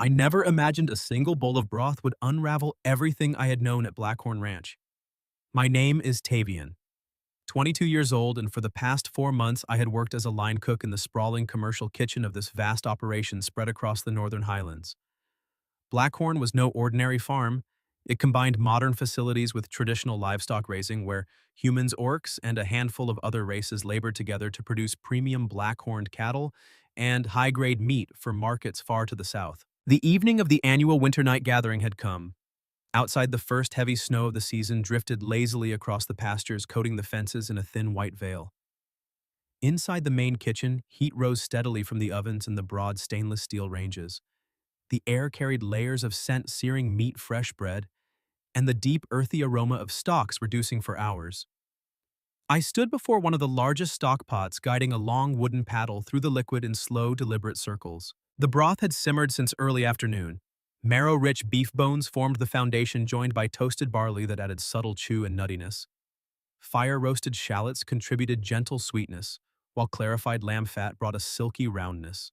I never imagined a single bowl of broth would unravel everything I had known at Blackhorn Ranch. My name is Tavian, 22 years old, and for the past 4 months I had worked as a line cook in the sprawling commercial kitchen of this vast operation spread across the northern highlands. Blackhorn was no ordinary farm. It combined modern facilities with traditional livestock raising, where humans, orcs, and a handful of other races labored together to produce premium black-horned cattle and high-grade meat for markets far to the south. The evening of the annual winter night gathering had come. Outside, the first heavy snow of the season drifted lazily across the pastures, coating the fences in a thin white veil. Inside the main kitchen, heat rose steadily from the ovens and the broad stainless steel ranges. The air carried layers of scent searing meat fresh bread, and the deep earthy aroma of stocks reducing for hours. I stood before one of the largest stock pots, guiding a long wooden paddle through the liquid in slow, deliberate circles. The broth had simmered since early afternoon. Marrow-rich beef bones formed the foundation, joined by toasted barley that added subtle chew and nuttiness. Fire-roasted shallots contributed gentle sweetness, while clarified lamb fat brought a silky roundness.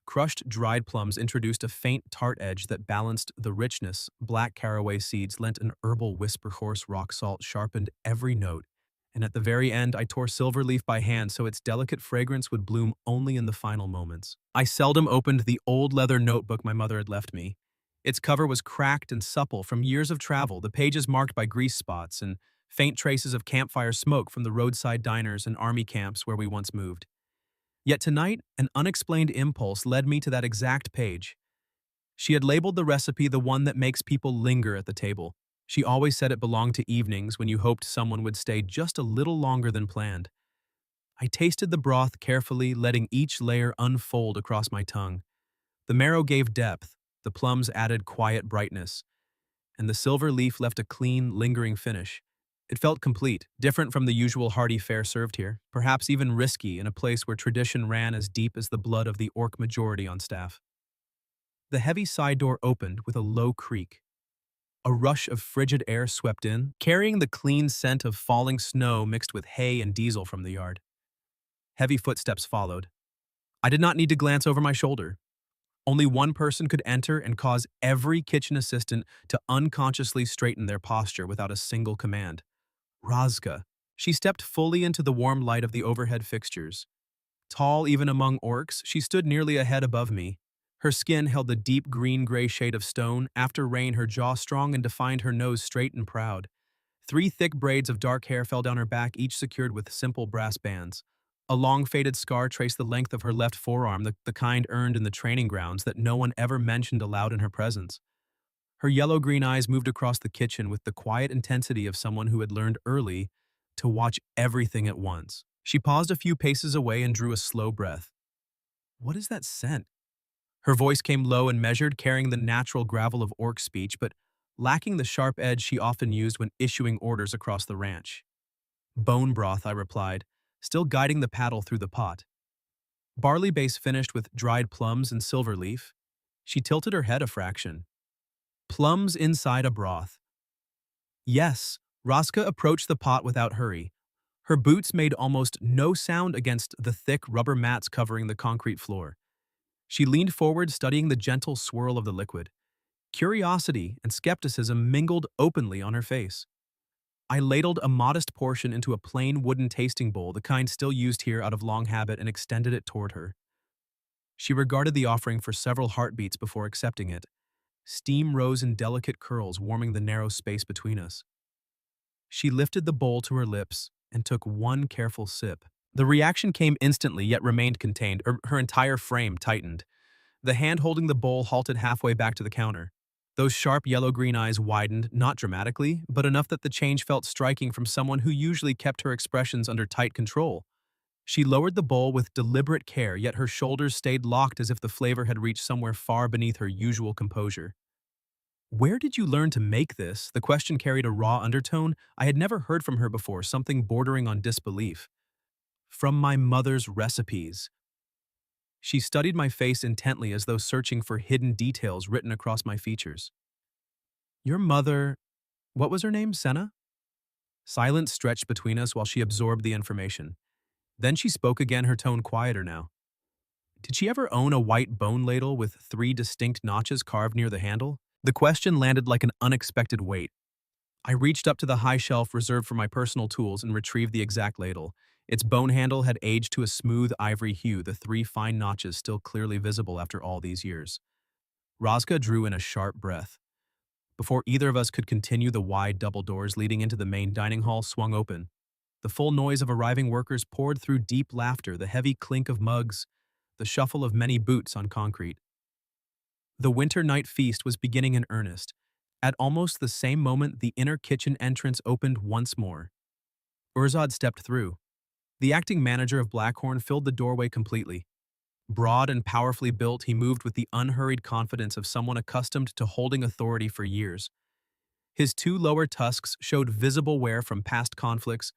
Crushed dried plums introduced a faint tart edge that balanced the richness. Black caraway seeds lent an herbal whisper. Horse rock salt sharpened every note, and at the very end I tore silver leaf by hand so its delicate fragrance would bloom only in the final moments. I seldom opened the old leather notebook my mother had left me. Its cover was cracked and supple from years of travel, the pages marked by grease spots and faint traces of campfire smoke from the roadside diners and army camps where we once moved. Yet tonight, an unexplained impulse led me to that exact page. She had labeled the recipe the one that makes people linger at the table. She always said it belonged to evenings when you hoped someone would stay just a little longer than planned. I tasted the broth carefully, letting each layer unfold across my tongue. The marrow gave depth, the plums added quiet brightness, and the silver leaf left a clean, lingering finish. It felt complete, different from the usual hearty fare served here, perhaps even risky in a place where tradition ran as deep as the blood of the orc majority on staff. The heavy side door opened with a low creak. A rush of frigid air swept in, carrying the clean scent of falling snow mixed with hay and diesel from the yard. Heavy footsteps followed. I did not need to glance over my shoulder. Only one person could enter and cause every kitchen assistant to unconsciously straighten their posture without a single command. Roska. She stepped fully into the warm light of the overhead fixtures. Tall even among orcs, she stood nearly a head above me. Her skin held the deep green-gray shade of stone. After rain, her jaw strong and defined, her nose straight and proud. 3 thick braids of dark hair fell down her back, each secured with simple brass bands. A long faded scar traced the length of her left forearm, the kind earned in the training grounds that no one ever mentioned aloud in her presence. Her yellow-green eyes moved across the kitchen with the quiet intensity of someone who had learned early to watch everything at once. She paused a few paces away and drew a slow breath. "What is that scent?" Her voice came low and measured, carrying the natural gravel of orc speech, but lacking the sharp edge she often used when issuing orders across the ranch. "Bone broth," I replied, still guiding the paddle through the pot. Barley base finished with dried plums and silver leaf. She tilted her head a fraction. "Plums inside a broth." "Yes." Roska approached the pot without hurry. Her boots made almost no sound against the thick rubber mats covering the concrete floor. She leaned forward, studying the gentle swirl of the liquid. Curiosity and skepticism mingled openly on her face. I ladled a modest portion into a plain wooden tasting bowl, the kind still used here out of long habit, and extended it toward her. She regarded the offering for several heartbeats before accepting it. Steam rose in delicate curls, warming the narrow space between us. She lifted the bowl to her lips and took one careful sip. The reaction came instantly, yet remained contained. Her entire frame tightened. The hand holding the bowl halted halfway back to the counter. Those sharp yellow-green eyes widened, not dramatically, but enough that the change felt striking from someone who usually kept her expressions under tight control. She lowered the bowl with deliberate care, yet her shoulders stayed locked as if the flavor had reached somewhere far beneath her usual composure. "Where did you learn to make this?" The question carried a raw undertone. I had never heard from her before, something bordering on disbelief. "From my mother's recipes." She studied my face intently, as though searching for hidden details written across my features. "Your mother, what was her name, Senna?" Silence stretched between us while she absorbed the information. Then she spoke again, her tone quieter now. Did she ever own a white bone ladle with three distinct notches carved near the handle? The question landed like an unexpected weight. I reached up to the high shelf reserved for my personal tools and retrieved the exact ladle. Its bone handle had aged to a smooth ivory hue, the three fine notches still clearly visible after all these years. Roska drew in a sharp breath. Before either of us could continue, the wide double doors leading into the main dining hall swung open. The full noise of arriving workers poured through deep laughter, the heavy clink of mugs, the shuffle of many boots on concrete. The winter night feast was beginning in earnest. At almost the same moment, the inner kitchen entrance opened once more. Urzad stepped through. The acting manager of Blackhorn filled the doorway completely. Broad and powerfully built, he moved with the unhurried confidence of someone accustomed to holding authority for years. His two lower tusks showed visible wear from past conflicts,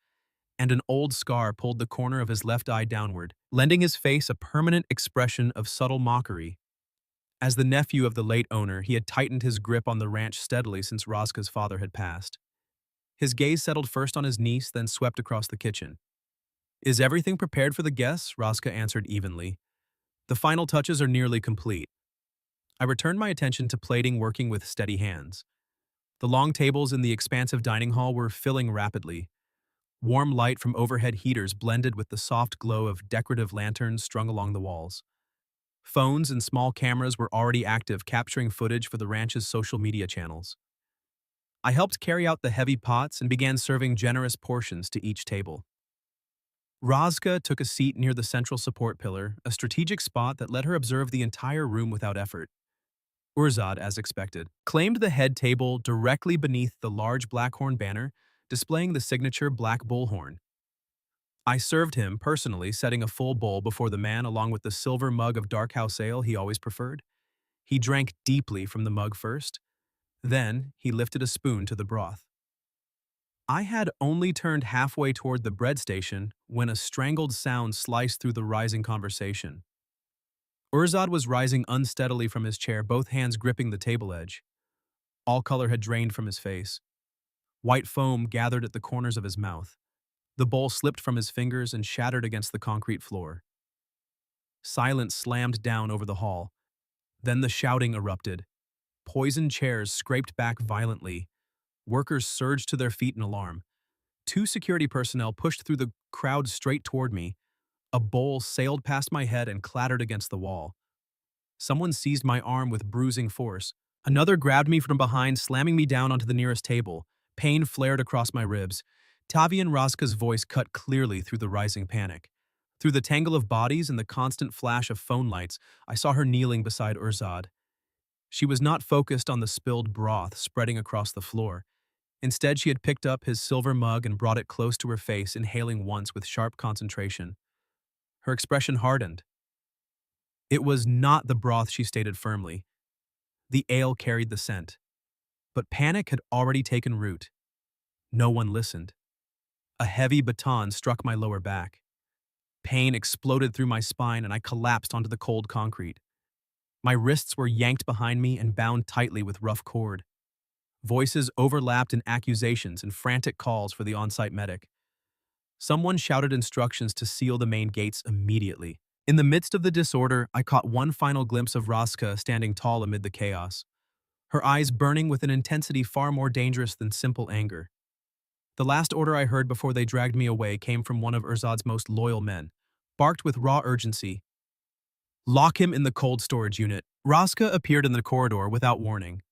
and an old scar pulled the corner of his left eye downward, lending his face a permanent expression of subtle mockery. As the nephew of the late owner, he had tightened his grip on the ranch steadily since Roska's father had passed. His gaze settled first on his niece, then swept across the kitchen. "Is everything prepared for the guests?" Roska answered evenly. "The final touches are nearly complete." I returned my attention to plating, working with steady hands. The long tables in the expansive dining hall were filling rapidly. Warm light from overhead heaters blended with the soft glow of decorative lanterns strung along the walls. Phones and small cameras were already active, capturing footage for the ranch's social media channels. I helped carry out the heavy pots and began serving generous portions to each table. Roska took a seat near the central support pillar, a strategic spot that let her observe the entire room without effort. Urzad, as expected, claimed the head table directly beneath the large Blackhorn banner, displaying the signature black bullhorn. I served him personally, setting a full bowl before the man along with the silver mug of dark house ale he always preferred. He drank deeply from the mug first. Then he lifted a spoon to the broth. I had only turned halfway toward the bread station when a strangled sound sliced through the rising conversation. Urzad was rising unsteadily from his chair, both hands gripping the table edge. All color had drained from his face. White foam gathered at the corners of his mouth. The bowl slipped from his fingers and shattered against the concrete floor. Silence slammed down over the hall. Then the shouting erupted. Poisoned chairs scraped back violently. Workers surged to their feet in alarm. Two security personnel pushed through the crowd straight toward me. A bowl sailed past my head and clattered against the wall. Someone seized my arm with bruising force. Another grabbed me from behind, slamming me down onto the nearest table. Pain flared across my ribs. Tavian Roska's voice cut clearly through the rising panic. Through the tangle of bodies and the constant flash of phone lights, I saw her kneeling beside Urzad. She was not focused on the spilled broth spreading across the floor. Instead, she had picked up his silver mug and brought it close to her face, inhaling once with sharp concentration. Her expression hardened. It was not the broth, she stated firmly. The ale carried the scent. But panic had already taken root. No one listened. A heavy baton struck my lower back. Pain exploded through my spine and I collapsed onto the cold concrete. My wrists were yanked behind me and bound tightly with rough cord. Voices overlapped in accusations and frantic calls for the on-site medic. Someone shouted instructions to seal the main gates immediately. In the midst of the disorder, I caught one final glimpse of Roska standing tall amid the chaos, her eyes burning with an intensity far more dangerous than simple anger. The last order I heard before they dragged me away came from one of Urzad's most loyal men, barked with raw urgency. "Lock him in the cold storage unit." Roska appeared in the corridor without warning.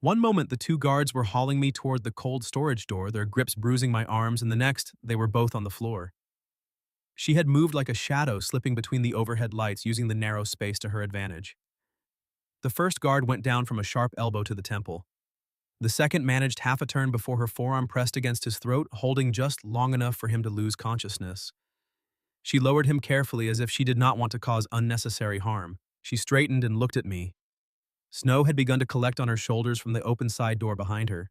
One moment the two guards were hauling me toward the cold storage door, their grips bruising my arms, and the next, they were both on the floor. She had moved like a shadow, slipping between the overhead lights, using the narrow space to her advantage. The first guard went down from a sharp elbow to the temple. The second managed half a turn before her forearm pressed against his throat, holding just long enough for him to lose consciousness. She lowered him carefully as if she did not want to cause unnecessary harm. She straightened and looked at me. Snow had begun to collect on her shoulders from the open side door behind her.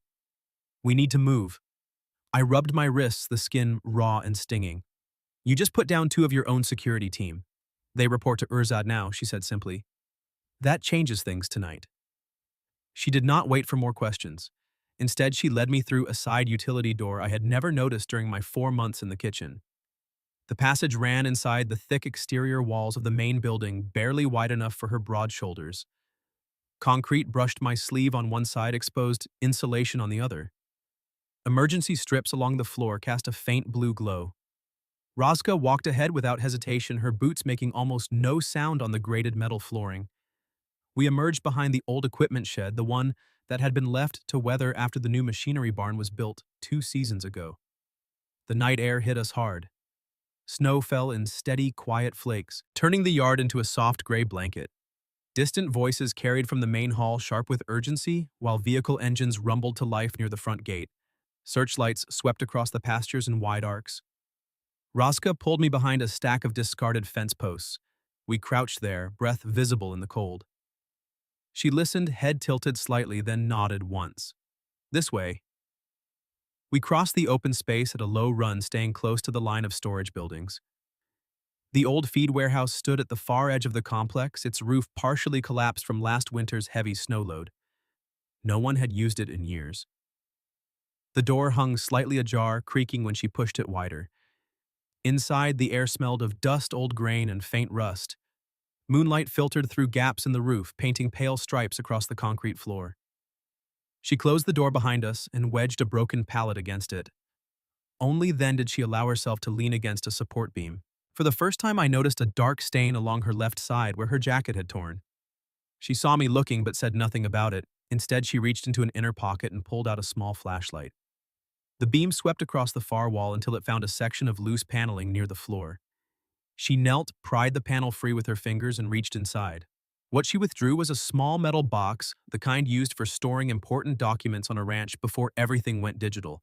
"We need to move." I rubbed my wrists, the skin raw and stinging. "You just put down two of your own security team. They report to Urzad now," she said simply. "That changes things tonight." She did not wait for more questions. Instead, she led me through a side utility door I had never noticed during my 4 months in the kitchen. The passage ran inside the thick exterior walls of the main building, barely wide enough for her broad shoulders. Concrete brushed my sleeve on one side, exposed insulation on the other. Emergency strips along the floor cast a faint blue glow. Roska walked ahead without hesitation, her boots making almost no sound on the grated metal flooring. We emerged behind the old equipment shed, the one that had been left to weather after the new machinery barn was built 2 seasons ago. The night air hit us hard. Snow fell in steady, quiet flakes, turning the yard into a soft gray blanket. Distant voices carried from the main hall, sharp with urgency, while vehicle engines rumbled to life near the front gate. Searchlights swept across the pastures in wide arcs. Roska pulled me behind a stack of discarded fence posts. We crouched there, breath visible in the cold. She listened, head tilted slightly, then nodded once. This way. We crossed the open space at a low run, staying close to the line of storage buildings. The old feed warehouse stood at the far edge of the complex, its roof partially collapsed from last winter's heavy snow load. No one had used it in years. The door hung slightly ajar, creaking when she pushed it wider. Inside, the air smelled of dust, old grain, and faint rust. Moonlight filtered through gaps in the roof, painting pale stripes across the concrete floor. She closed the door behind us and wedged a broken pallet against it. Only then did she allow herself to lean against a support beam. For the first time, I noticed a dark stain along her left side where her jacket had torn. She saw me looking but said nothing about it. Instead, she reached into an inner pocket and pulled out a small flashlight. The beam swept across the far wall until it found a section of loose paneling near the floor. She knelt, pried the panel free with her fingers, and reached inside. What she withdrew was a small metal box, the kind used for storing important documents on a ranch before everything went digital.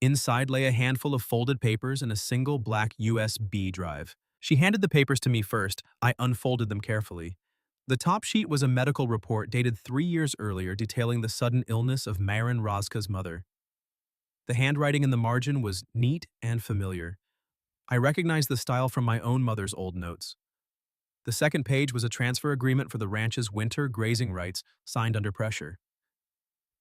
Inside lay a handful of folded papers and a single black USB drive. She handed the papers to me first. I unfolded them carefully. The top sheet was a medical report dated 3 years earlier, detailing the sudden illness of Marin Roska's mother. The handwriting in the margin was neat and familiar. I recognized the style from my own mother's old notes. The second page was a transfer agreement for the ranch's winter grazing rights, signed under pressure.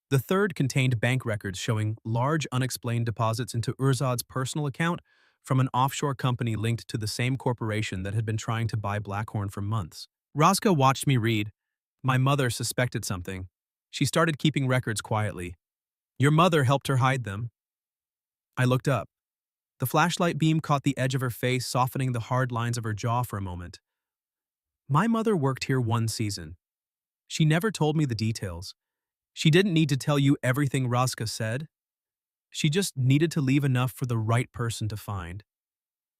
The third contained bank records showing large unexplained deposits into Urzad's personal account from an offshore company linked to the same corporation that had been trying to buy Blackhorn for months. Roska watched me read. My mother suspected something. She started keeping records quietly. Your mother helped her hide them. I looked up. The flashlight beam caught the edge of her face, softening the hard lines of her jaw for a moment. My mother worked here 1 season. She never told me the details. She didn't need to tell you everything Roska said. She just needed to leave enough for the right person to find.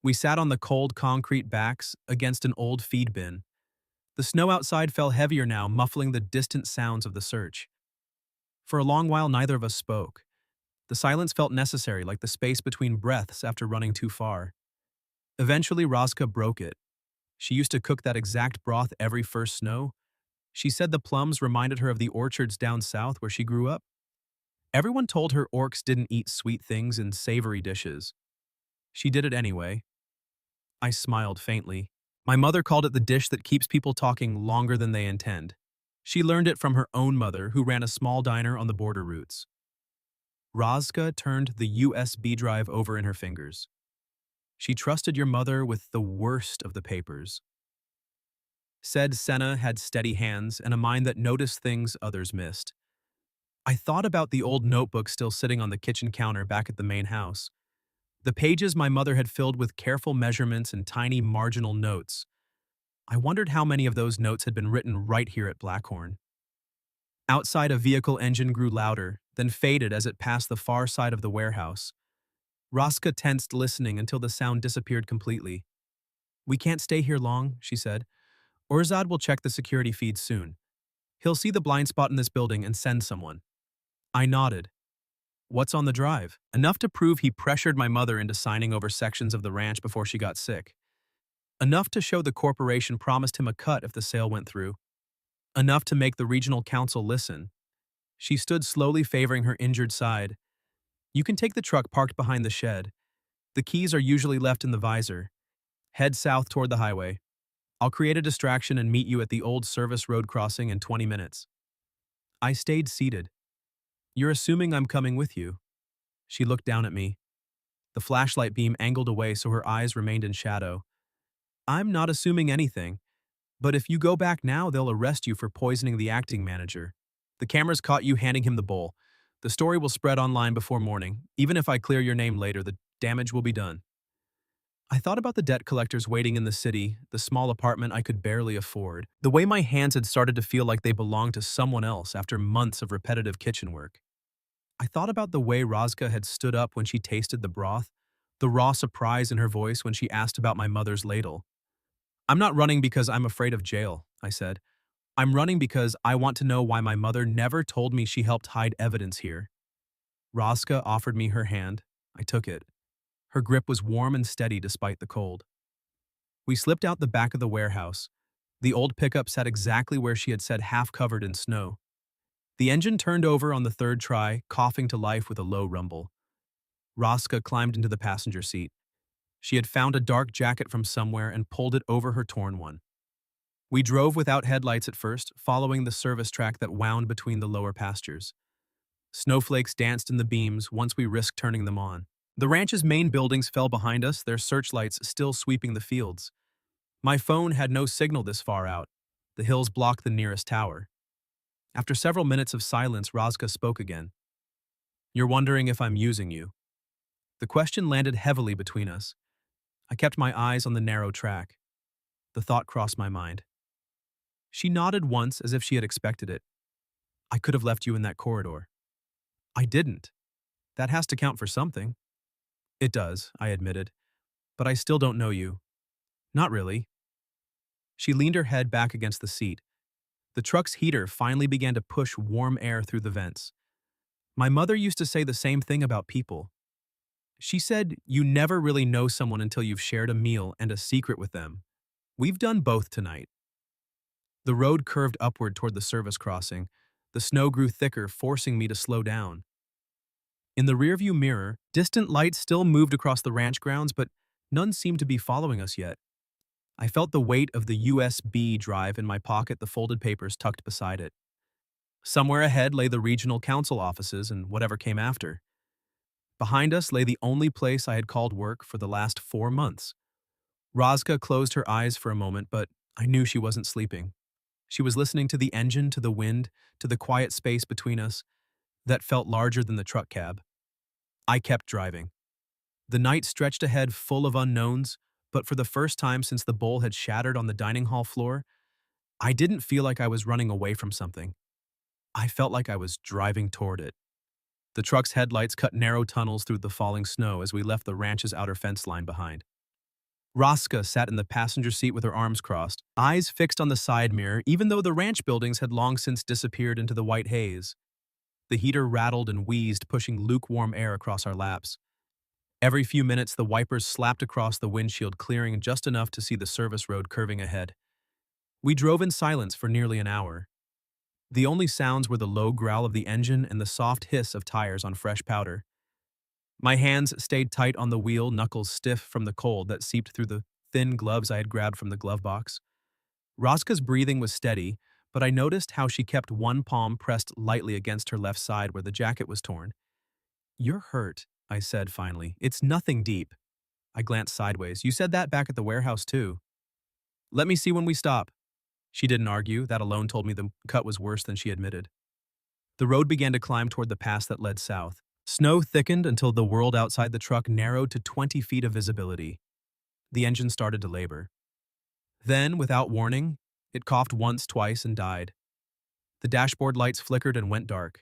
We sat on the cold concrete backs against an old feed bin. The snow outside fell heavier now, muffling the distant sounds of the search. For a long while, neither of us spoke. The silence felt necessary, like the space between breaths after running too far. Eventually, Roska broke it. She used to cook that exact broth every first snow. She said the plums reminded her of the orchards down south where she grew up. Everyone told her orcs didn't eat sweet things in savory dishes. She did it anyway. I smiled faintly. My mother called it the dish that keeps people talking longer than they intend. She learned it from her own mother, who ran a small diner on the border routes. Roska turned the USB drive over in her fingers. She trusted your mother with the worst of the papers. Said Senna had steady hands and a mind that noticed things others missed. I thought about the old notebook still sitting on the kitchen counter back at the main house. The pages my mother had filled with careful measurements and tiny marginal notes. I wondered how many of those notes had been written right here at Blackhorn. Outside, a vehicle engine grew louder, then faded as it passed the far side of the warehouse. Roska tensed, listening until the sound disappeared completely. We can't stay here long, she said. Urzad will check the security feeds soon. He'll see the blind spot in this building and send someone. I nodded. What's on the drive? Enough to prove he pressured my mother into signing over sections of the ranch before she got sick. Enough to show the corporation promised him a cut if the sale went through. Enough to make the regional council listen. She stood slowly, favoring her injured side. You can take the truck parked behind the shed. The keys are usually left in the visor. Head south toward the highway. I'll create a distraction and meet you at the old service road crossing in 20 minutes. I stayed seated. You're assuming I'm coming with you. She looked down at me. The flashlight beam angled away so her eyes remained in shadow. I'm not assuming anything, but if you go back now, they'll arrest you for poisoning the acting manager. The cameras caught you handing him the bowl. The story will spread online before morning. Even if I clear your name later, the damage will be done. I thought about the debt collectors waiting in the city, the small apartment I could barely afford, the way my hands had started to feel like they belonged to someone else after months of repetitive kitchen work. I thought about the way Roska had stood up when she tasted the broth, the raw surprise in her voice when she asked about my mother's ladle. I'm not running because I'm afraid of jail, I said. I'm running because I want to know why my mother never told me she helped hide evidence here. Roska offered me her hand. I took it. Her grip was warm and steady despite the cold. We slipped out the back of the warehouse. The old pickup sat exactly where she had said, half covered in snow. The engine turned over on the third try, coughing to life with a low rumble. Roska climbed into the passenger seat. She had found a dark jacket from somewhere and pulled it over her torn one. We drove without headlights at first, following the service track that wound between the lower pastures. Snowflakes danced in the beams once we risked turning them on. The ranch's main buildings fell behind us, their searchlights still sweeping the fields. My phone had no signal this far out. The hills blocked the nearest tower. After several minutes of silence, Roska spoke again. You're wondering if I'm using you. The question landed heavily between us. I kept my eyes on the narrow track. The thought crossed my mind. She nodded once as if she had expected it. I could have left you in that corridor. I didn't. That has to count for something. It does, I admitted. But I still don't know you. Not really. She leaned her head back against the seat. The truck's heater finally began to push warm air through the vents. My mother used to say the same thing about people. She said, you never really know someone until you've shared a meal and a secret with them. We've done both tonight. The road curved upward toward the service crossing. The snow grew thicker, forcing me to slow down. In the rearview mirror, distant lights still moved across the ranch grounds, but none seemed to be following us yet. I felt the weight of the USB drive in my pocket, the folded papers tucked beside it. Somewhere ahead lay the regional council offices and whatever came after. Behind us lay the only place I had called work for the last 4 months. Roska closed her eyes for a moment, but I knew she wasn't sleeping. She was listening to the engine, to the wind, to the quiet space between us that felt larger than the truck cab. I kept driving. The night stretched ahead full of unknowns, but for the first time since the bowl had shattered on the dining hall floor, I didn't feel like I was running away from something. I felt like I was driving toward it. The truck's headlights cut narrow tunnels through the falling snow as we left the ranch's outer fence line behind. Roska sat in the passenger seat with her arms crossed, eyes fixed on the side mirror, even though the ranch buildings had long since disappeared into the white haze. The heater rattled and wheezed, pushing lukewarm air across our laps. Every few minutes, the wipers slapped across the windshield, clearing just enough to see the service road curving ahead. We drove in silence for nearly an hour. The only sounds were the low growl of the engine and the soft hiss of tires on fresh powder. My hands stayed tight on the wheel, knuckles stiff from the cold that seeped through the thin gloves I had grabbed from the glove box. Roska's breathing was steady, but I noticed how she kept one palm pressed lightly against her left side where the jacket was torn. You're hurt, I said finally. It's nothing deep. I glanced sideways. You said that back at the warehouse too. Let me see when we stop. She didn't argue. That alone told me the cut was worse than she admitted. The road began to climb toward the pass that led south. Snow thickened until the world outside the truck narrowed to 20 feet of visibility. The engine started to labor. Then, without warning, it coughed once, twice, and died. The dashboard lights flickered and went dark.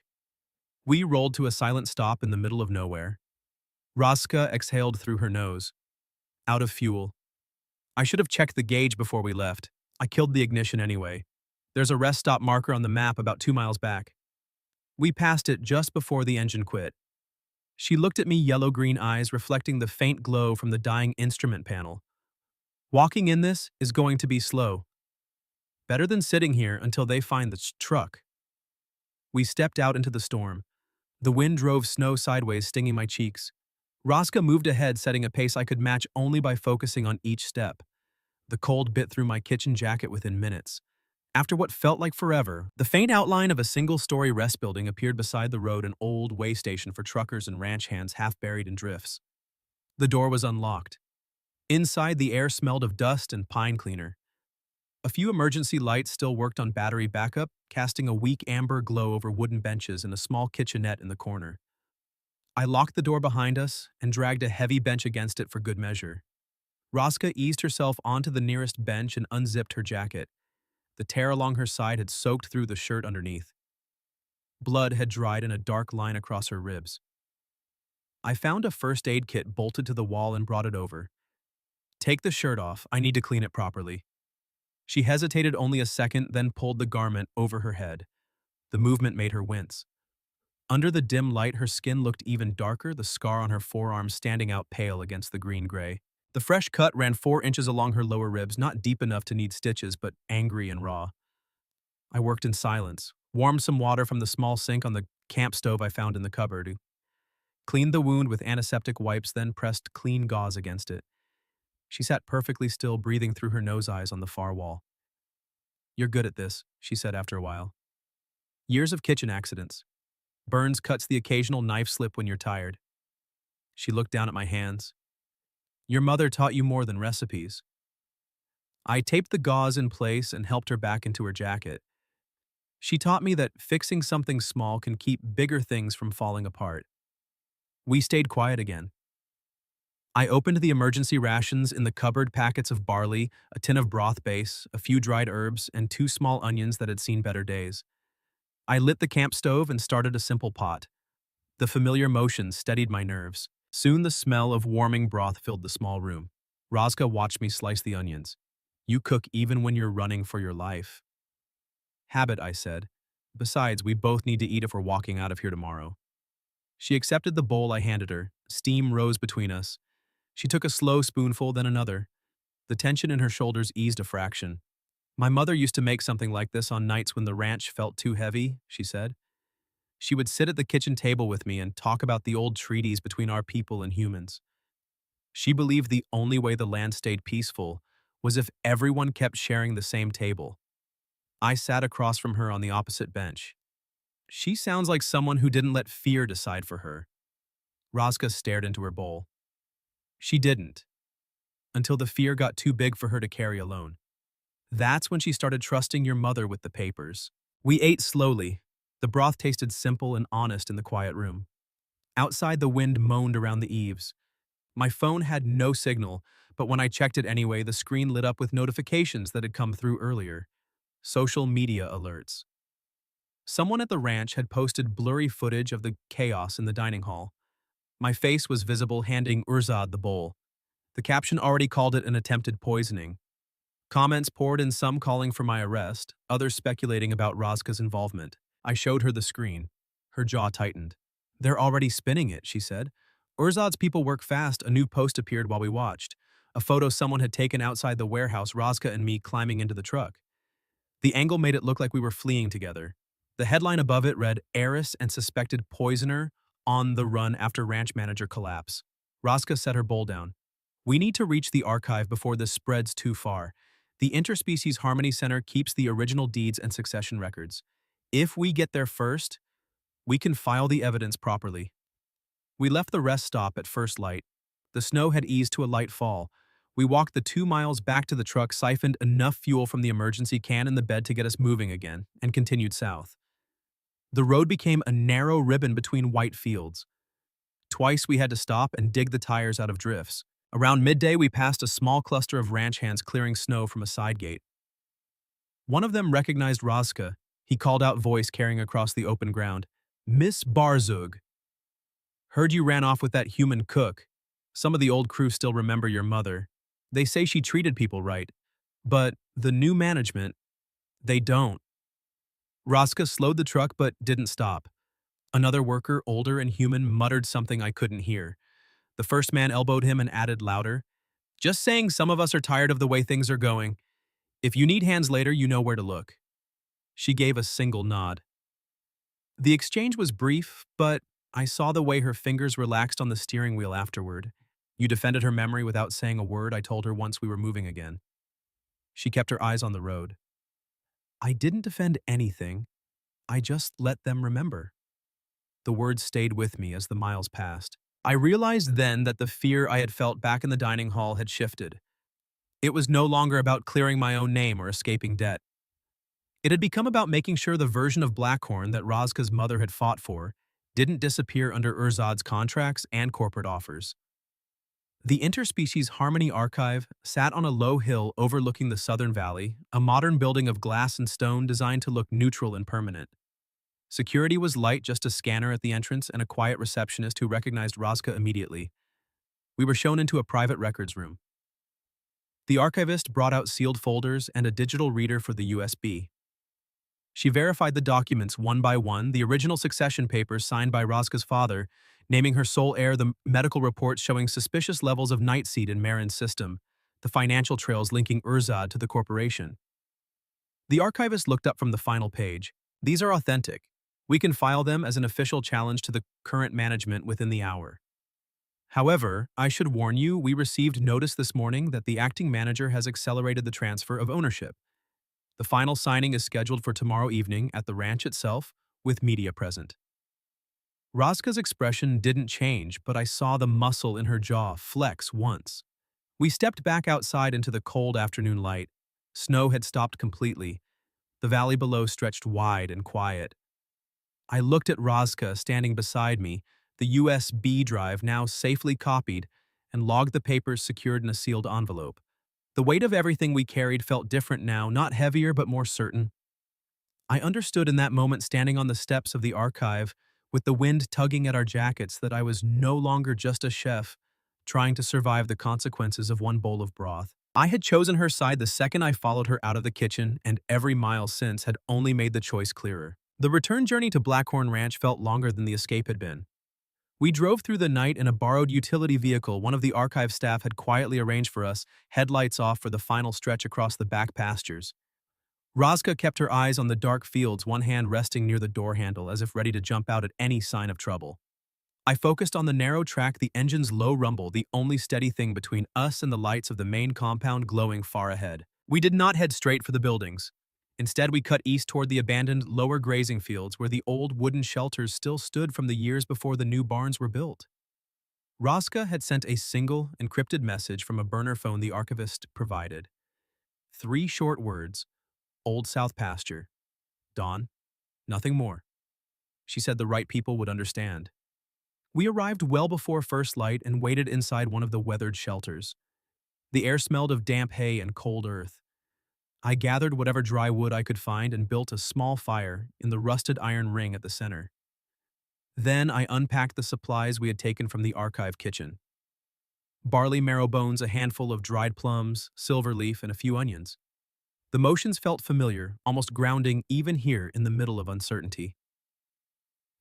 We rolled to a silent stop in the middle of nowhere. Roska exhaled through her nose. Out of fuel. I should have checked the gauge before we left. I killed the ignition anyway. There's a rest stop marker on the map about 2 miles back. We passed it just before the engine quit. She looked at me, yellow-green eyes reflecting the faint glow from the dying instrument panel. Walking in this is going to be slow. Better than sitting here until they find the truck. We stepped out into the storm. The wind drove snow sideways, stinging my cheeks. Roska moved ahead, setting a pace I could match only by focusing on each step. The cold bit through my kitchen jacket within minutes. After what felt like forever, the faint outline of a single-story rest building appeared beside the road, an old way station for truckers and ranch hands half buried in drifts. The door was unlocked. Inside, the air smelled of dust and pine cleaner. A few emergency lights still worked on battery backup, casting a weak amber glow over wooden benches and a small kitchenette in the corner. I locked the door behind us and dragged a heavy bench against it for good measure. Roska eased herself onto the nearest bench and unzipped her jacket. The tear along her side had soaked through the shirt underneath. Blood had dried in a dark line across her ribs. I found a first aid kit bolted to the wall and brought it over. Take the shirt off, I need to clean it properly. She hesitated only a second, then pulled the garment over her head. The movement made her wince. Under the dim light, her skin looked even darker, the scar on her forearm standing out pale against the green-gray. The fresh cut ran 4 inches along her lower ribs, not deep enough to need stitches, but angry and raw. I worked in silence, warmed some water from the small sink on the camp stove I found in the cupboard, cleaned the wound with antiseptic wipes, then pressed clean gauze against it. She sat perfectly still, breathing through her nose eyes on the far wall. "You're good at this," she said after a while. "Years of kitchen accidents. Burns, cuts, the occasional knife slip when you're tired." She looked down at my hands. "Your mother taught you more than recipes." I taped the gauze in place and helped her back into her jacket. She taught me that fixing something small can keep bigger things from falling apart. We stayed quiet again. I opened the emergency rations in the cupboard, packets of barley, a tin of broth base, a few dried herbs, and 2 small onions that had seen better days. I lit the camp stove and started a simple pot. The familiar motion steadied my nerves. Soon the smell of warming broth filled the small room. Roska watched me slice the onions. "You cook even when you're running for your life." "Habit," I said. "Besides, we both need to eat if we're walking out of here tomorrow." She accepted the bowl I handed her. Steam rose between us. She took a slow spoonful, then another. The tension in her shoulders eased a fraction. "My mother used to make something like this on nights when the ranch felt too heavy," she said. "She would sit at the kitchen table with me and talk about the old treaties between our people and humans. She believed the only way the land stayed peaceful was if everyone kept sharing the same table." I sat across from her on the opposite bench. "She sounds like someone who didn't let fear decide for her." Roska stared into her bowl. "She didn't. Until the fear got too big for her to carry alone. That's when she started trusting your mother with the papers." We ate slowly. The broth tasted simple and honest in the quiet room. Outside, the wind moaned around the eaves. My phone had no signal, but when I checked it anyway, the screen lit up with notifications that had come through earlier. Social media alerts. Someone at the ranch had posted blurry footage of the chaos in the dining hall. My face was visible, handing Urzad the bowl. The caption already called it an attempted poisoning. Comments poured in, some calling for my arrest, others speculating about Roska's involvement. I showed her the screen. Her jaw tightened. "They're already spinning it," she said. "Urzad's people work fast." A new post appeared while we watched. A photo someone had taken outside the warehouse, Roska and me climbing into the truck. The angle made it look like we were fleeing together. The headline above it read, "Heiress and suspected poisoner on the run after ranch manager collapse." Roska set her bowl down. "We need to reach the archive before this spreads too far. The Interspecies Harmony Center keeps the original deeds and succession records. If we get there first, we can file the evidence properly." We left the rest stop at first light. The snow had eased to a light fall. We walked the 2 miles back to the truck, siphoned enough fuel from the emergency can in the bed to get us moving again, and continued south. The road became a narrow ribbon between white fields. Twice we had to stop and dig the tires out of drifts. Around midday, we passed a small cluster of ranch hands clearing snow from a side gate. One of them recognized Roska. He called out, voice carrying across the open ground. "Miss Barzug. Heard you ran off with that human cook. Some of the old crew still remember your mother. They say she treated people right. But the new management, they don't." Roska slowed the truck but didn't stop. Another worker, older and human, muttered something I couldn't hear. The first man elbowed him and added louder, "Just saying, some of us are tired of the way things are going. If you need hands later, you know where to look." She gave a single nod. The exchange was brief, but I saw the way her fingers relaxed on the steering wheel afterward. "You defended her memory without saying a word," I told her once we were moving again. She kept her eyes on the road. "I didn't defend anything. I just let them remember." The words stayed with me as the miles passed. I realized then that the fear I had felt back in the dining hall had shifted. It was no longer about clearing my own name or escaping debt. It had become about making sure the version of Blackhorn that Roska's mother had fought for didn't disappear under Urzad's contracts and corporate offers. The Interspecies Harmony Archive sat on a low hill overlooking the Southern Valley, a modern building of glass and stone designed to look neutral and permanent. Security was light, just a scanner at the entrance and a quiet receptionist who recognized Roska immediately. We were shown into a private records room. The archivist brought out sealed folders and a digital reader for the USB. She verified the documents one by one, the original succession papers signed by Roska's father, naming her sole heir, the medical reports showing suspicious levels of nightseed in Marin's system, the financial trails linking Urzad to the corporation. The archivist looked up from the final page. These are authentic. We can file them as an official challenge to the current management within the hour. However, I should warn you, we received notice this morning that the acting manager has accelerated the transfer of ownership. The final signing is scheduled for tomorrow evening at the ranch itself, with media present. Roska's expression didn't change, but I saw the muscle in her jaw flex once. We stepped back outside into the cold afternoon light. Snow had stopped completely. The valley below stretched wide and quiet. I looked at Roska standing beside me, the USB drive now safely copied, and logged the papers secured in a sealed envelope. The weight of everything we carried felt different now, not heavier but more certain. I understood in that moment, standing on the steps of the archive, with the wind tugging at our jackets, that I was no longer just a chef, trying to survive the consequences of one bowl of broth. I had chosen her side the second I followed her out of the kitchen, and every mile since had only made the choice clearer. The return journey to Blackhorn Ranch felt longer than the escape had been. We drove through the night in a borrowed utility vehicle one of the archive staff had quietly arranged for us, headlights off for the final stretch across the back pastures. Roska kept her eyes on the dark fields, one hand resting near the door handle as if ready to jump out at any sign of trouble. I focused on the narrow track, the engine's low rumble, the only steady thing between us and the lights of the main compound glowing far ahead. We did not head straight for the buildings. Instead, we cut east toward the abandoned lower grazing fields where the old wooden shelters still stood from the years before the new barns were built. Roska had sent a single, encrypted message from a burner phone the archivist provided. 3 short words: Old South Pasture. Dawn. Nothing more. She said the right people would understand. We arrived well before first light and waited inside one of the weathered shelters. The air smelled of damp hay and cold earth. I gathered whatever dry wood I could find and built a small fire in the rusted iron ring at the center. Then I unpacked the supplies we had taken from the archive kitchen. Barley marrow bones, a handful of dried plums, silver leaf, and a few onions. The motions felt familiar, almost grounding even here in the middle of uncertainty.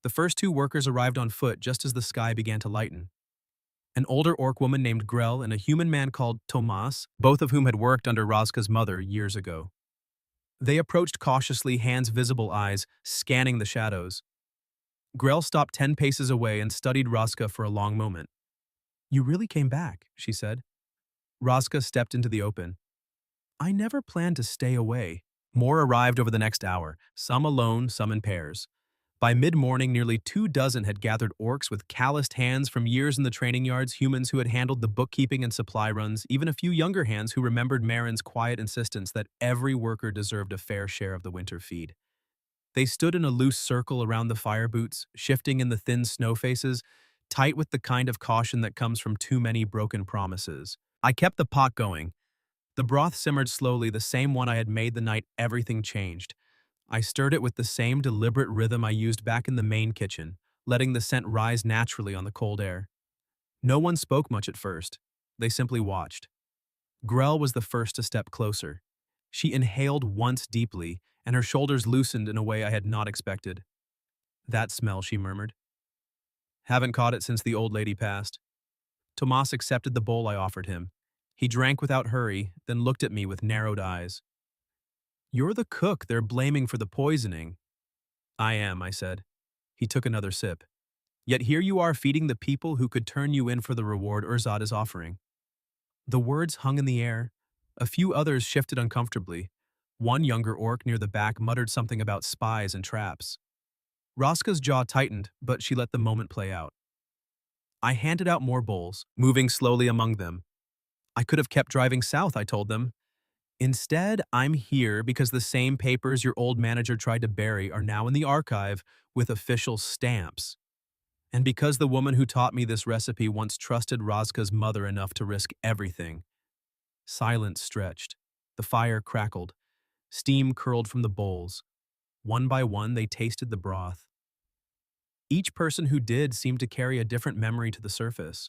The first 2 workers arrived on foot just as the sky began to lighten. An older orc woman named Grell and a human man called Tomas, both of whom had worked under Roska's mother years ago. They approached cautiously, hands visible, eyes scanning the shadows. Grell stopped 10 paces away and studied Roska for a long moment. "You really came back," she said. Roska stepped into the open. "I never planned to stay away." More arrived over the next hour, some alone, some in pairs. By mid-morning, nearly 2 dozen had gathered orcs with calloused hands from years in the training yards, humans who had handled the bookkeeping and supply runs, even a few younger hands who remembered Marin's quiet insistence that every worker deserved a fair share of the winter feed. They stood in a loose circle around the fire boots, shifting in the thin snow faces, tight with the kind of caution that comes from too many broken promises. I kept the pot going. The broth simmered slowly, the same one I had made the night everything changed. I stirred it with the same deliberate rhythm I used back in the main kitchen, letting the scent rise naturally on the cold air. No one spoke much at first. They simply watched. Grell was the first to step closer. She inhaled once deeply, and her shoulders loosened in a way I had not expected. "That smell," she murmured. "Haven't caught it since the old lady passed." Tomas accepted the bowl I offered him. He drank without hurry, then looked at me with narrowed eyes. "You're the cook they're blaming for the poisoning." "I am," I said. He took another sip. "Yet here you are feeding the people who could turn you in for the reward Urzad is offering." The words hung in the air. A few others shifted uncomfortably. One younger orc near the back muttered something about spies and traps. Roska's jaw tightened, but she let the moment play out. I handed out more bowls, moving slowly among them. I could have kept driving south, I told them. Instead, I'm here because the same papers your old manager tried to bury are now in the archive with official stamps. And because the woman who taught me this recipe once trusted Roska's mother enough to risk everything. Silence stretched. The fire crackled. Steam curled from the bowls. One by one, they tasted the broth. Each person who did seemed to carry a different memory to the surface.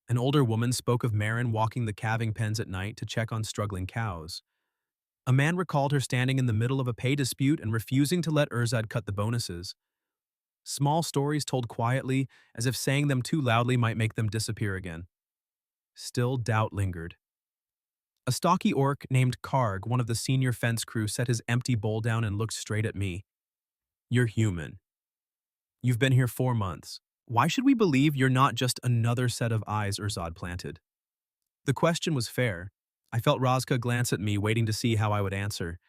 An older woman spoke of Marin walking the calving pens at night to check on struggling cows. A man recalled her standing in the middle of a pay dispute and refusing to let Urzad cut the bonuses. Small stories told quietly, as if saying them too loudly might make them disappear again. Still, doubt lingered. A stocky orc named Karg, one of the senior fence crew, set his empty bowl down and looked straight at me. You're human. You've been here 4 months. Why should we believe you're not just another set of eyes Urzad planted? The question was fair. I felt Roska glance at me, waiting to see how I would answer.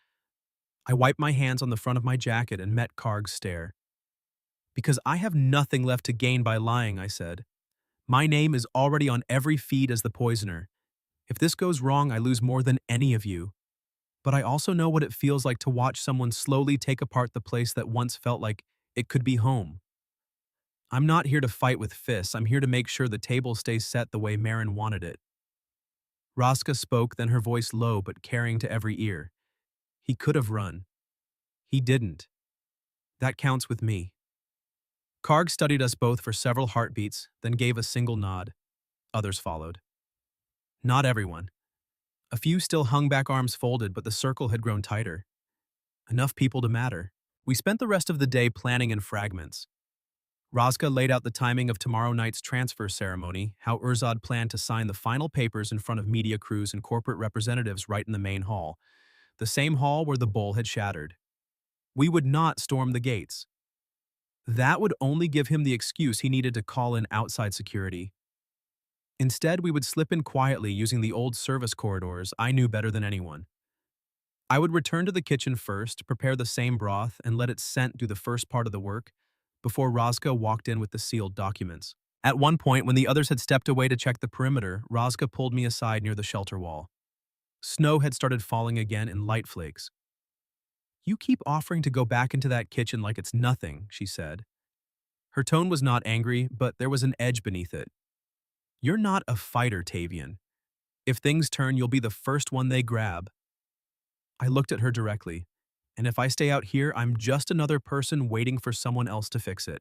I wiped my hands on the front of my jacket and met Karg's stare. Because I have nothing left to gain by lying, I said. My name is already on every feed as the poisoner. If this goes wrong, I lose more than any of you. But I also know what it feels like to watch someone slowly take apart the place that once felt like it could be home. I'm not here to fight with fists. I'm here to make sure the table stays set the way Marin wanted it. Roska spoke, then her voice low but carrying to every ear. He could have run. He didn't. That counts with me. Karg studied us both for several heartbeats, then gave a single nod. Others followed. Not everyone. A few still hung back, arms folded, but the circle had grown tighter. Enough people to matter. We spent the rest of the day planning in fragments. Roska laid out the timing of tomorrow night's transfer ceremony, how Urzad planned to sign the final papers in front of media crews and corporate representatives right in the main hall, the same hall where the bowl had shattered. We would not storm the gates. That would only give him the excuse he needed to call in outside security. Instead, we would slip in quietly using the old service corridors I knew better than anyone. I would return to the kitchen first, prepare the same broth, and let it scent do the first part of the work, before Roska walked in with the sealed documents. At one point, when the others had stepped away to check the perimeter, Roska pulled me aside near the shelter wall. Snow had started falling again in light flakes. You keep offering to go back into that kitchen like it's nothing, she said. Her tone was not angry, but there was an edge beneath it. You're not a fighter, Tavian. If things turn, you'll be the first one they grab. I looked at her directly, and if I stay out here, I'm just another person waiting for someone else to fix it.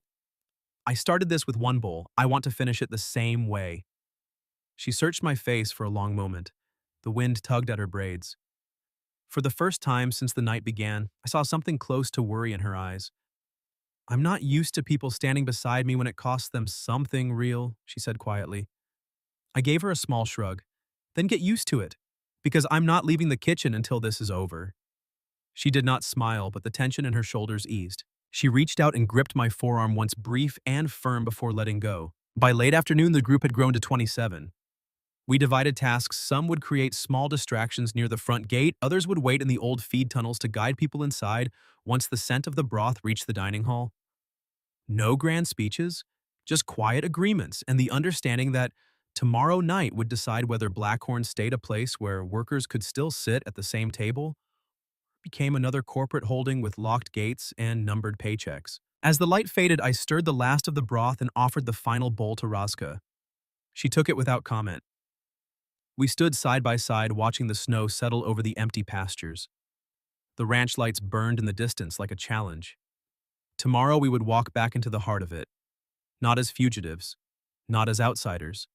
I started this with one bowl. I want to finish it the same way. She searched my face for a long moment. The wind tugged at her braids. For the first time since the night began, I saw something close to worry in her eyes. I'm not used to people standing beside me when it costs them something real, she said quietly. I gave her a small shrug. Then get used to it, because I'm not leaving the kitchen until this is over. She did not smile, but the tension in her shoulders eased. She reached out and gripped my forearm, once brief and firm before letting go. By late afternoon, the group had grown to 27. We divided tasks. Some would create small distractions near the front gate, others would wait in the old feed tunnels to guide people inside once the scent of the broth reached the dining hall. No grand speeches, just quiet agreements and the understanding that tomorrow night would decide whether Blackhorn stayed a place where workers could still sit at the same table, became another corporate holding with locked gates and numbered paychecks. As the light faded, I stirred the last of the broth and offered the final bowl to Roska. She took it without comment. We stood side by side, watching the snow settle over the empty pastures. The ranch lights burned in the distance like a challenge. Tomorrow we would walk back into the heart of it, not as fugitives, not as outsiders,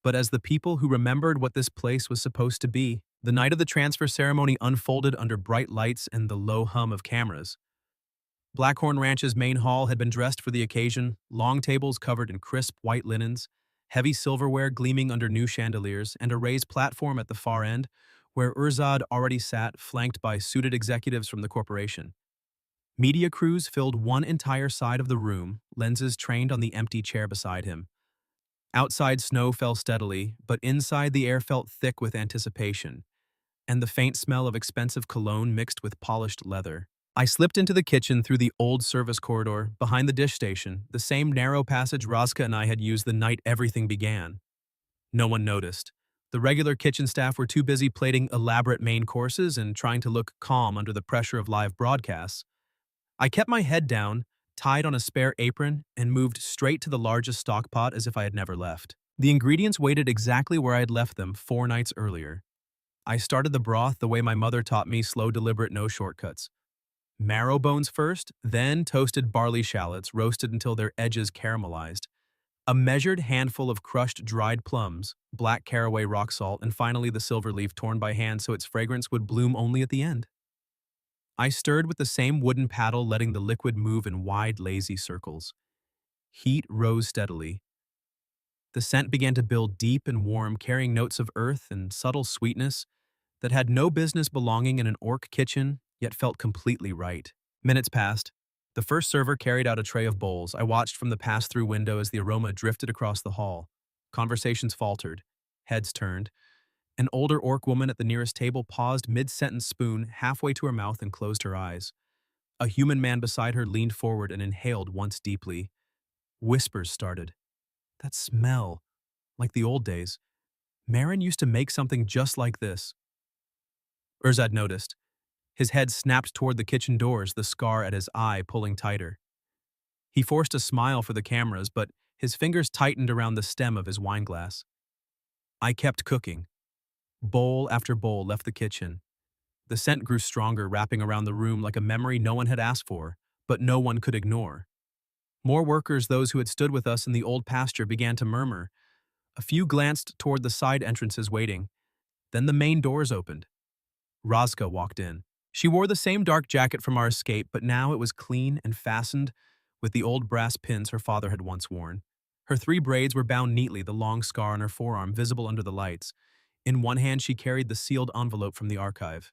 but as the people who remembered what this place was supposed to be. The night of the transfer ceremony unfolded under bright lights and the low hum of cameras. Blackhorn Ranch's main hall had been dressed for the occasion, long tables covered in crisp white linens, heavy silverware gleaming under new chandeliers, and a raised platform at the far end, where Urzad already sat, flanked by suited executives from the corporation. Media crews filled one entire side of the room, lenses trained on the empty chair beside him. Outside, snow fell steadily, but inside the air felt thick with anticipation, and the faint smell of expensive cologne mixed with polished leather. I slipped into the kitchen through the old service corridor, behind the dish station, the same narrow passage Roska and I had used the night everything began. No one noticed. The regular kitchen staff were too busy plating elaborate main courses and trying to look calm under the pressure of live broadcasts. I kept my head down, tied on a spare apron, and moved straight to the largest stock pot as if I had never left. The ingredients waited exactly where I had left them 4 nights earlier. I started the broth the way my mother taught me, slow, deliberate, no shortcuts. Marrow bones first, then toasted barley shallots roasted until their edges caramelized. A measured handful of crushed dried plums, black caraway rock salt, and finally the silver leaf torn by hand so its fragrance would bloom only at the end. I stirred with the same wooden paddle, letting the liquid move in wide, lazy circles. Heat rose steadily. The scent began to build deep and warm, carrying notes of earth and subtle sweetness that had no business belonging in an orc kitchen, yet felt completely right. Minutes passed. The first server carried out a tray of bowls. I watched from the pass-through window as the aroma drifted across the hall. Conversations faltered. Heads turned. An older orc woman at the nearest table paused mid-sentence, spoon halfway to her mouth, and closed her eyes. A human man beside her leaned forward and inhaled once deeply. Whispers started. That smell. Like the old days. Marin used to make something just like this. Urzad noticed. His head snapped toward the kitchen doors, the scar at his eye pulling tighter. He forced a smile for the cameras, but his fingers tightened around the stem of his wineglass. I kept cooking. Bowl after bowl left the kitchen. The scent grew stronger, wrapping around the room like a memory no one had asked for, but no one could ignore. More workers, those who had stood with us in the old pasture, began to murmur. A few glanced toward the side entrances, waiting. Then the main doors opened. Roska walked in. She wore the same dark jacket from our escape, but now it was clean and fastened with the old brass pins her father had once worn. Her 3 braids were bound neatly, the long scar on her forearm visible under the lights. In one hand she carried the sealed envelope from the archive.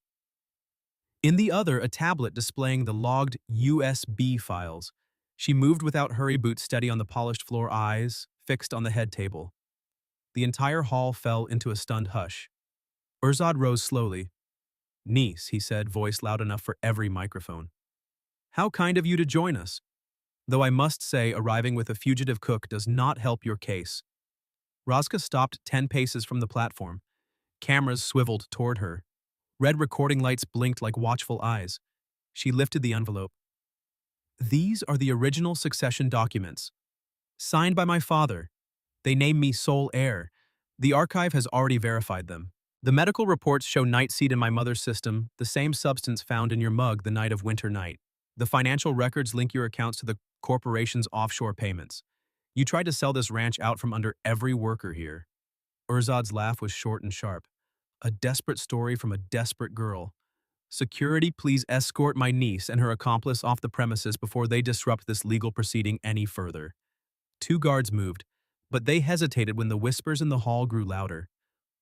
In the other, a tablet displaying the logged USB files. She moved without hurry, boots steady on the polished floor, eyes fixed on the head table. The entire hall fell into a stunned hush. Urzad rose slowly. "Niece," he said, voice loud enough for every microphone. "How kind of you to join us. Though I must say, arriving with a fugitive cook does not help your case." Roska stopped 10 paces from the platform. Cameras swiveled toward her. Red recording lights blinked like watchful eyes. She lifted the envelope. "These are the original succession documents. Signed by my father. They name me sole heir. The archive has already verified them. The medical reports show nightseed in my mother's system, the same substance found in your mug the night of winter night. The financial records link your accounts to the corporation's offshore payments. You tried to sell this ranch out from under every worker here." Urzad's laugh was short and sharp. A desperate story from a desperate girl. "Security, please escort my niece and her accomplice off the premises before they disrupt this legal proceeding any further." 2 guards moved, but they hesitated when the whispers in the hall grew louder.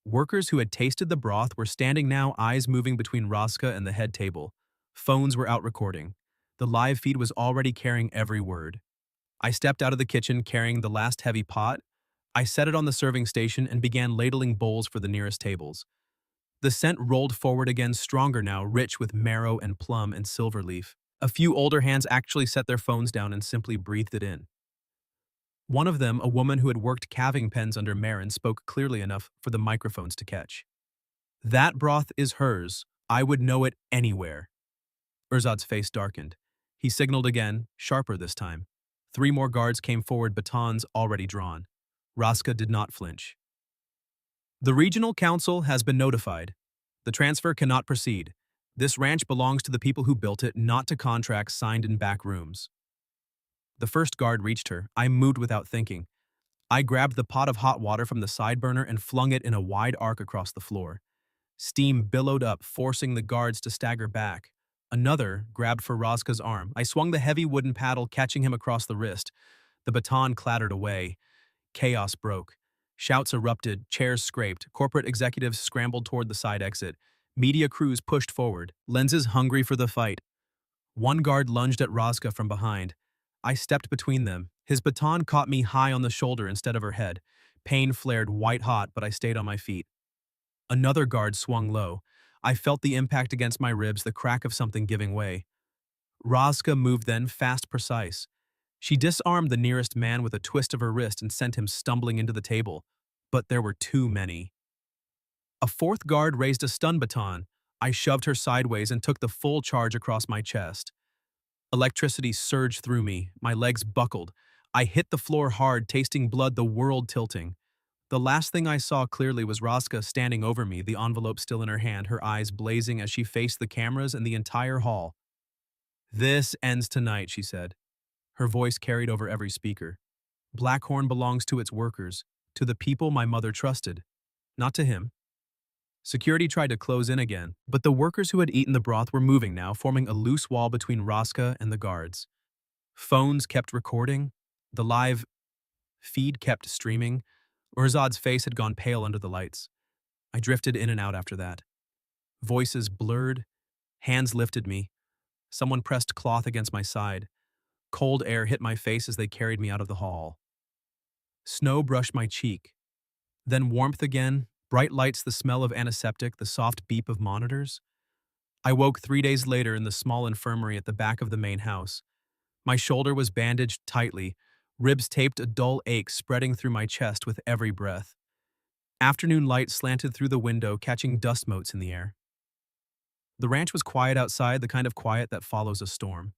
Workers who had tasted the broth were standing now, eyes moving between Roska and the head table. Phones were out recording. The live feed was already carrying every word. I stepped out of the kitchen carrying the last heavy pot. I set it on the serving station and began ladling bowls for the nearest tables. The scent rolled forward again, stronger now, rich with marrow and plum and silver leaf. A few older hands actually set their phones down and simply breathed it in. One of them, a woman who had worked calving pens under Marin, spoke clearly enough for the microphones to catch. "That broth is hers. I would know it anywhere." Urzad's face darkened. He signaled again, sharper this time. 3 more guards came forward, batons already drawn. Roska did not flinch. "The regional council has been notified. The transfer cannot proceed. This ranch belongs to the people who built it, not to contracts signed in back rooms." The first guard reached her. I moved without thinking. I grabbed the pot of hot water from the side burner and flung it in a wide arc across the floor. Steam billowed up, forcing the guards to stagger back. Another grabbed for Roska's arm. I swung the heavy wooden paddle, catching him across the wrist. The baton clattered away. Chaos broke. Shouts erupted, chairs scraped, corporate executives scrambled toward the side exit. Media crews pushed forward, lenses hungry for the fight. One guard lunged at Roska from behind. I stepped between them. His baton caught me high on the shoulder instead of her head. Pain flared white hot, but I stayed on my feet. Another guard swung low. I felt the impact against my ribs, the crack of something giving way. Roska moved then, fast, precise. She disarmed the nearest man with a twist of her wrist and sent him stumbling into the table. But there were too many. A fourth guard raised a stun baton. I shoved her sideways and took the full charge across my chest. Electricity surged through me. My legs buckled. I hit the floor hard, tasting blood, the world tilting. The last thing I saw clearly was Roska standing over me, the envelope still in her hand, her eyes blazing as she faced the cameras and the entire hall. "This ends tonight," she said. Her voice carried over every speaker. "Blackhorn belongs to its workers, to the people my mother trusted, not to him." Security tried to close in again, but the workers who had eaten the broth were moving now, forming a loose wall between Roska and the guards. Phones kept recording. The live feed kept streaming. Urzad's face had gone pale under the lights. I drifted in and out after that. Voices blurred. Hands lifted me. Someone pressed cloth against my side. Cold air hit my face as they carried me out of the hall. Snow brushed my cheek. Then warmth again, bright lights, the smell of antiseptic, the soft beep of monitors. I woke 3 days later in the small infirmary at the back of the main house. My shoulder was bandaged tightly, ribs taped, a dull ache spreading through my chest with every breath. Afternoon light slanted through the window, catching dust motes in the air. The ranch was quiet outside, the kind of quiet that follows a storm.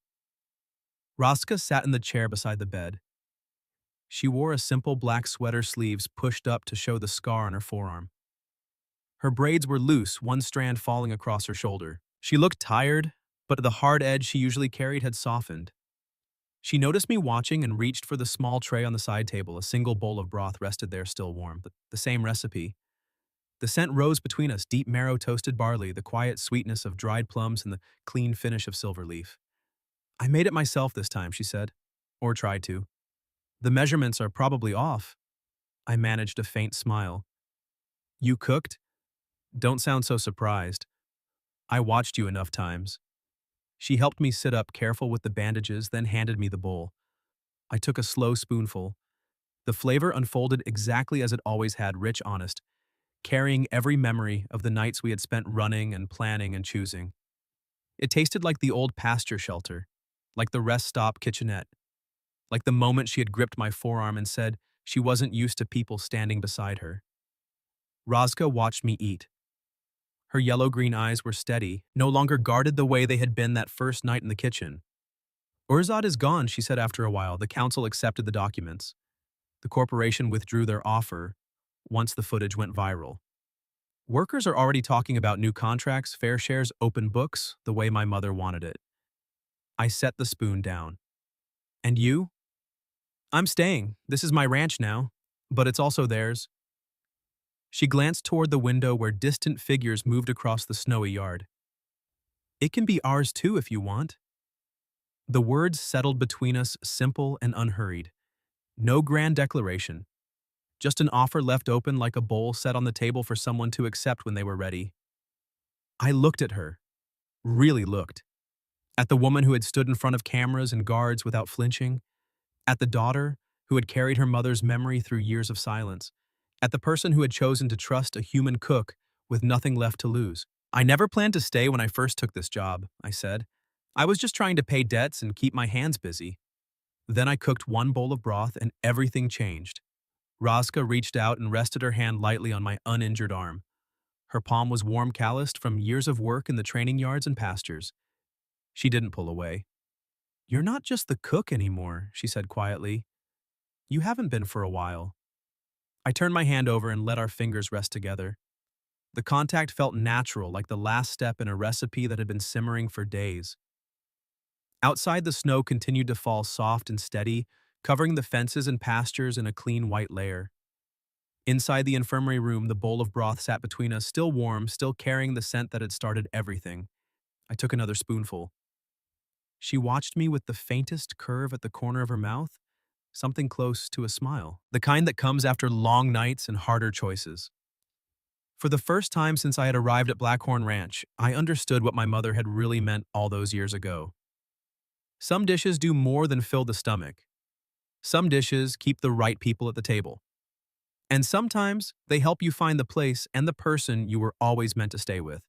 Roska sat in the chair beside the bed. She wore a simple black sweater, sleeves pushed up to show the scar on her forearm. Her braids were loose, one strand falling across her shoulder. She looked tired, but the hard edge she usually carried had softened. She noticed me watching and reached for the small tray on the side table. A single bowl of broth rested there, still warm, but the same recipe. The scent rose between us, deep marrow toasted barley, the quiet sweetness of dried plums and the clean finish of silver leaf. "I made it myself this time," she said, or tried to. "The measurements are probably off." I managed a faint smile. "You cooked? Don't sound so surprised. I watched you enough times." She helped me sit up, careful with the bandages, then handed me the bowl. I took a slow spoonful. The flavor unfolded exactly as it always had, rich, honest, carrying every memory of the nights we had spent running and planning and choosing. It tasted like the old pasture shelter, like the rest stop kitchenette, like the moment she had gripped my forearm and said she wasn't used to people standing beside her. Roska watched me eat. Her yellow-green eyes were steady, no longer guarded the way they had been that first night in the kitchen. "Urzad is gone," she said after a while. "The council accepted the documents. The corporation withdrew their offer once the footage went viral. Workers are already talking about new contracts, fair shares, open books, the way my mother wanted it." I set the spoon down. "And you?" "I'm staying. This is my ranch now, but it's also theirs." She glanced toward the window where distant figures moved across the snowy yard. "It can be ours too if you want." The words settled between us, simple and unhurried. No grand declaration, just an offer left open like a bowl set on the table for someone to accept when they were ready. I looked at her, really looked. At the woman who had stood in front of cameras and guards without flinching. At the daughter who had carried her mother's memory through years of silence. At the person who had chosen to trust a human cook with nothing left to lose. "I never planned to stay when I first took this job," I said. "I was just trying to pay debts and keep my hands busy." Then I cooked one bowl of broth and everything changed. Roska reached out and rested her hand lightly on my uninjured arm. Her palm was warm, calloused from years of work in the training yards and pastures. She didn't pull away. "You're not just the cook anymore," she said quietly. "You haven't been for a while." I turned my hand over and let our fingers rest together. The contact felt natural, like the last step in a recipe that had been simmering for days. Outside, the snow continued to fall soft and steady, covering the fences and pastures in a clean white layer. Inside the infirmary room, the bowl of broth sat between us, still warm, still carrying the scent that had started everything. I took another spoonful. She watched me with the faintest curve at the corner of her mouth, something close to a smile, the kind that comes after long nights and harder choices. For the first time since I had arrived at Blackhorn Ranch, I understood what my mother had really meant all those years ago. Some dishes do more than fill the stomach. Some dishes keep the right people at the table. And sometimes they help you find the place and the person you were always meant to stay with.